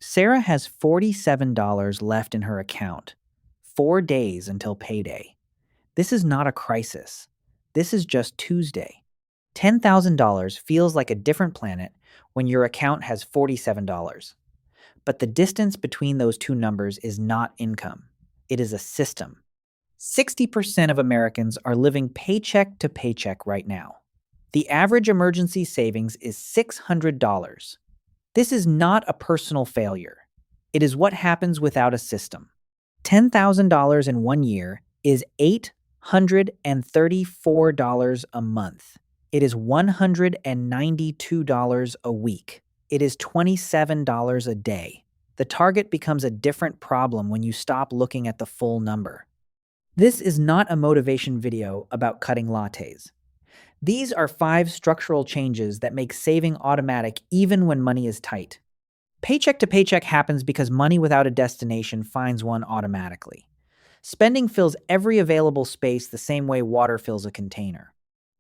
Sarah has $47 left in her account, 4 days until payday. This is not a crisis. This is just Tuesday. $10,000 feels like a different planet when your account has $47. But the distance between those two numbers is not income, it is a system. 60% of Americans are living paycheck to paycheck right now. The average emergency savings is $600. This is not a personal failure. It is what happens without a system. $10,000 in 1 year is $834 a month. It is $192 a week. It is $27 a day. The target becomes a different problem when you stop looking at the full number. This is not a motivation video about cutting lattes. These are 5 structural changes that make saving automatic even when money is tight. Paycheck to paycheck happens because money without a destination finds one automatically. Spending fills every available space the same way water fills a container.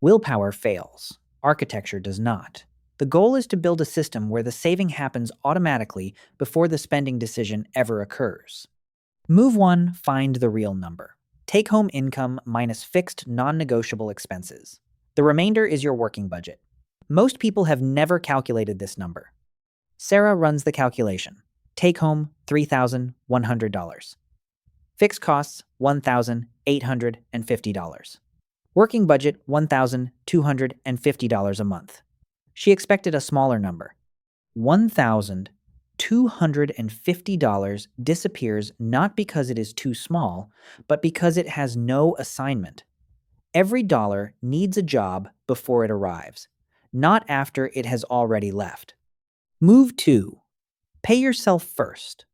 Willpower fails. Architecture does not. The goal is to build a system where the saving happens automatically before the spending decision ever occurs. Move 1. Find the real number. Take-home income minus fixed non-negotiable expenses. The remainder is your working budget. Most people have never calculated this number. Sarah runs the calculation. Take home $3,100. Fixed costs $1,850. Working budget $1,250 a month. She expected a smaller number. $1,250 disappears not because it is too small, but because it has no assignment. Every dollar needs a job before it arrives, not after it has already left. Move 2. Pay yourself first.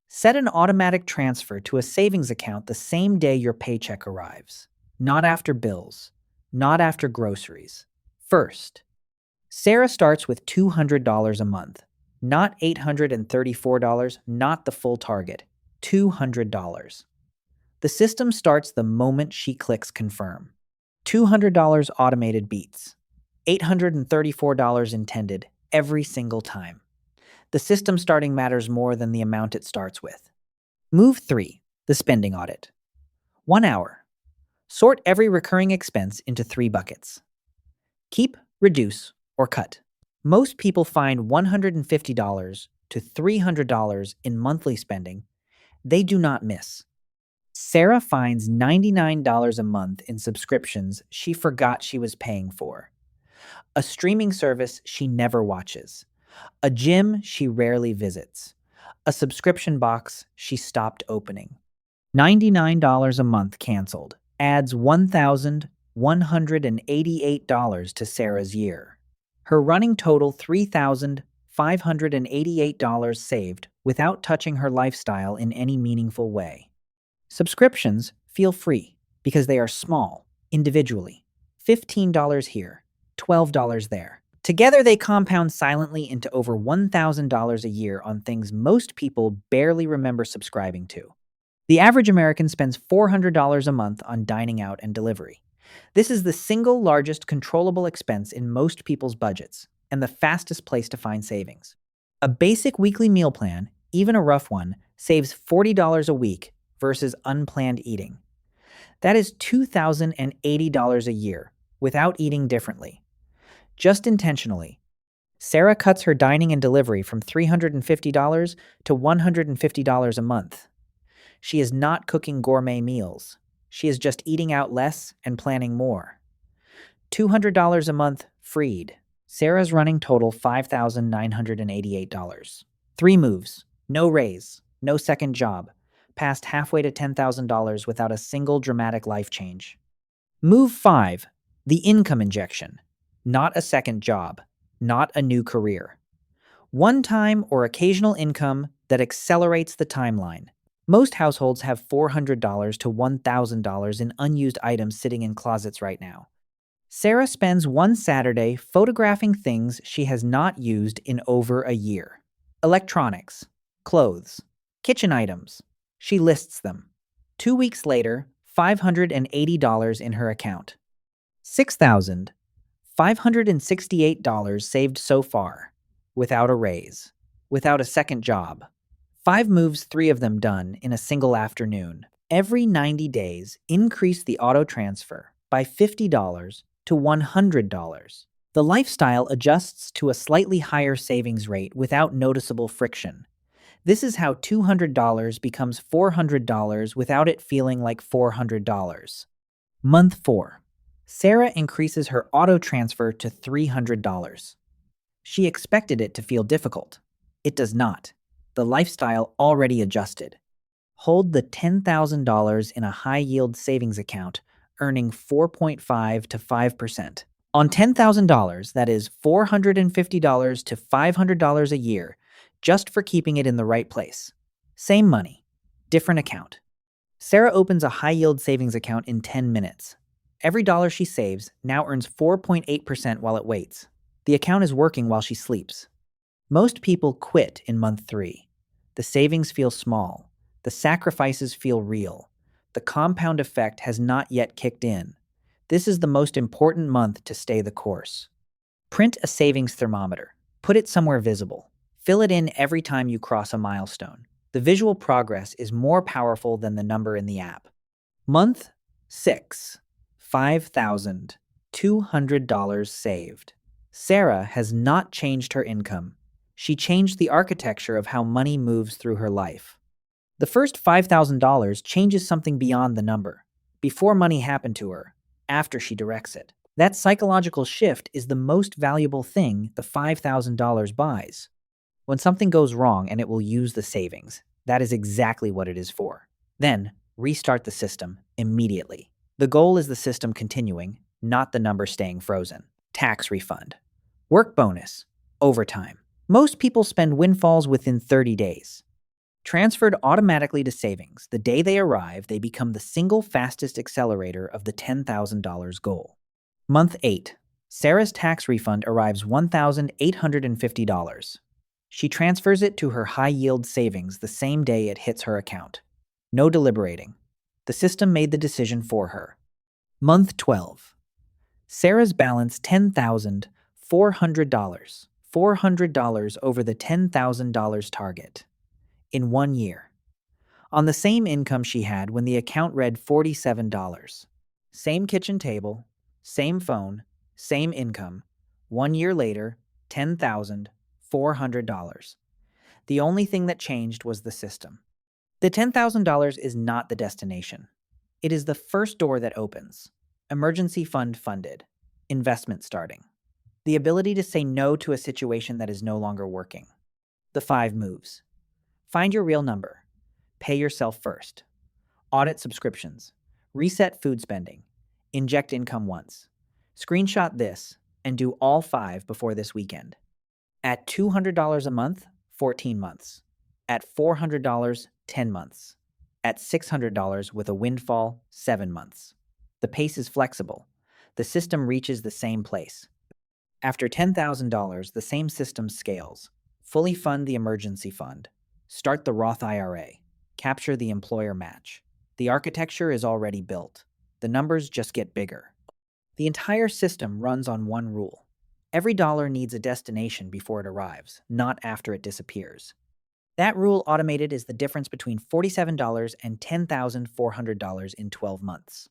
Set an automatic transfer to a savings account the same day your paycheck arrives. Not after bills. Not after groceries. First. Sarah starts with $200 a month. Not $834, not the full target. $200. The system starts the moment she clicks confirm. $200 automated beats. $834 intended every single time. The system starting matters more than the amount it starts with. Move 3. The spending audit. 1 hour. Sort every recurring expense into 3 buckets. Keep, reduce, or cut. Most people find $150 to $300 in monthly spending they do not miss. Sarah finds $99 a month in subscriptions she forgot she was paying for. A streaming service she never watches. A gym she rarely visits. A subscription box she stopped opening. $99 a month canceled adds $1,188 to Sarah's year. Her running total $3,588 saved without touching her lifestyle in any meaningful way. Subscriptions feel free because they are small, individually. $15 here, $12 there. Together they compound silently into over $1,000 a year on things most people barely remember subscribing to. The average American spends $400 a month on dining out and delivery. This is the single largest controllable expense in most people's budgets, and the fastest place to find savings. A basic weekly meal plan, even a rough one, saves $40 a week versus unplanned eating. That is $2,080 a year without eating differently. Just intentionally. Sarah cuts her dining and delivery from $350 to $150 a month. She is not cooking gourmet meals. She is just eating out less and planning more. $200 a month freed. Sarah's running total $5,988. 3 moves. No raise. No second job. Passed halfway to $10,000 without a single dramatic life change. Move 5. The income injection. Not a second job. Not a new career. One-time or occasional income that accelerates the timeline. Most households have $400 to $1,000 in unused items sitting in closets right now. Sarah spends one Saturday photographing things she has not used in over a year. Electronics, clothes, kitchen items. She lists them. 2 weeks later, $580 in her account. $6,568 saved so far, without a raise, without a second job, 5 moves, 3 of them done in a single afternoon. Every 90 days, increase the auto transfer by $50 to $100. The lifestyle adjusts to a slightly higher savings rate without noticeable friction. This is how $200 becomes $400 without it feeling like $400. Month 4. Sarah increases her auto transfer to $300. She expected it to feel difficult. It does not. The lifestyle already adjusted. Hold the $10,000 in a high-yield savings account, earning 4.5 to 5%. On $10,000, that is $450 to $500 a year, just for keeping it in the right place. Same money, different account. Sarah opens a high-yield savings account in 10 minutes. Every dollar she saves now earns 4.8% while it waits. The account is working while she sleeps. Most people quit in month 3. The savings feel small. The sacrifices feel real. The compound effect has not yet kicked in. This is the most important month to stay the course. Print a savings thermometer. Put it somewhere visible. Fill it in every time you cross a milestone. The visual progress is more powerful than the number in the app. Month 6. $5,200 saved. Sarah has not changed her income. She changed the architecture of how money moves through her life. The first $5,000 changes something beyond the number. Before money happened to her, after she directs it. That psychological shift is the most valuable thing the $5,000 buys. When something goes wrong and it will use the savings, that is exactly what it is for. Then, restart the system immediately. The goal is the system continuing, not the number staying frozen. Tax refund. Work bonus. Overtime. Most people spend windfalls within 30 days. Transferred automatically to savings, the day they arrive, they become the single fastest accelerator of the $10,000 goal. Month 8. Sarah's tax refund arrives $1,850. She transfers it to her high-yield savings the same day it hits her account. No deliberating. The system made the decision for her. Month 12. Sarah's balance $10,400. $400 over the $10,000 target. In 1 year. On the same income she had when the account read $47. Same kitchen table, same phone, same income. 1 year later, $10,400. The only thing that changed was the system. The $10,000 is not the destination. It is the first door that opens. Emergency fund funded. Investment starting. The ability to say no to a situation that is no longer working. The 5 moves. Find your real number. Pay yourself first. Audit subscriptions. Reset food spending. Inject income once. Screenshot this and do all 5 before this weekend. At $200 a month, 14 months. At $400, 10 months. At $600 with a windfall, 7 months. The pace is flexible. The system reaches the same place. After $10,000, the same system scales. Fully fund the emergency fund. Start the Roth IRA. Capture the employer match. The architecture is already built. The numbers just get bigger. The entire system runs on one rule. Every dollar needs a destination before it arrives, not after it disappears. That rule automated is the difference between $47 and $10,400 in 12 months.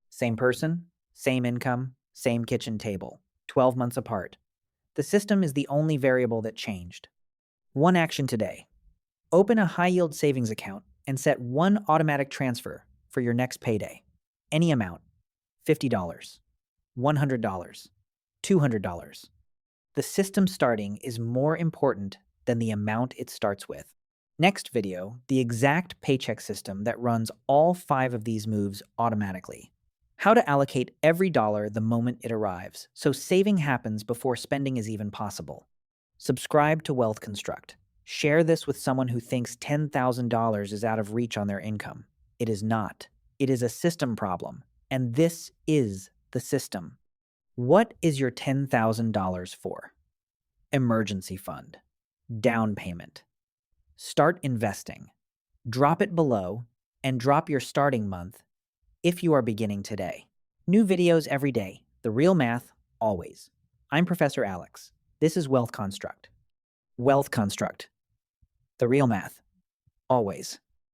Same person, same income, same kitchen table, 12 months apart. The system is the only variable that changed. One action today. Open a high-yield savings account and set one automatic transfer for your next payday. Any amount. $50, $100, $200. The system starting is more important than the amount it starts with. Next video, the exact paycheck system that runs all 5 of these moves automatically. How to allocate every dollar the moment it arrives, so saving happens before spending is even possible. Subscribe to Wealth Construct. Share this with someone who thinks $10,000 is out of reach on their income. It is not. It is a system problem, and this is the system. What is your $10,000 for? Emergency fund. Down payment. Start investing. Drop it below and drop your starting month if you are beginning today. New videos every day. The real math, always. I'm Professor Alex. This is Wealth Construct. Wealth Construct. The real math. always.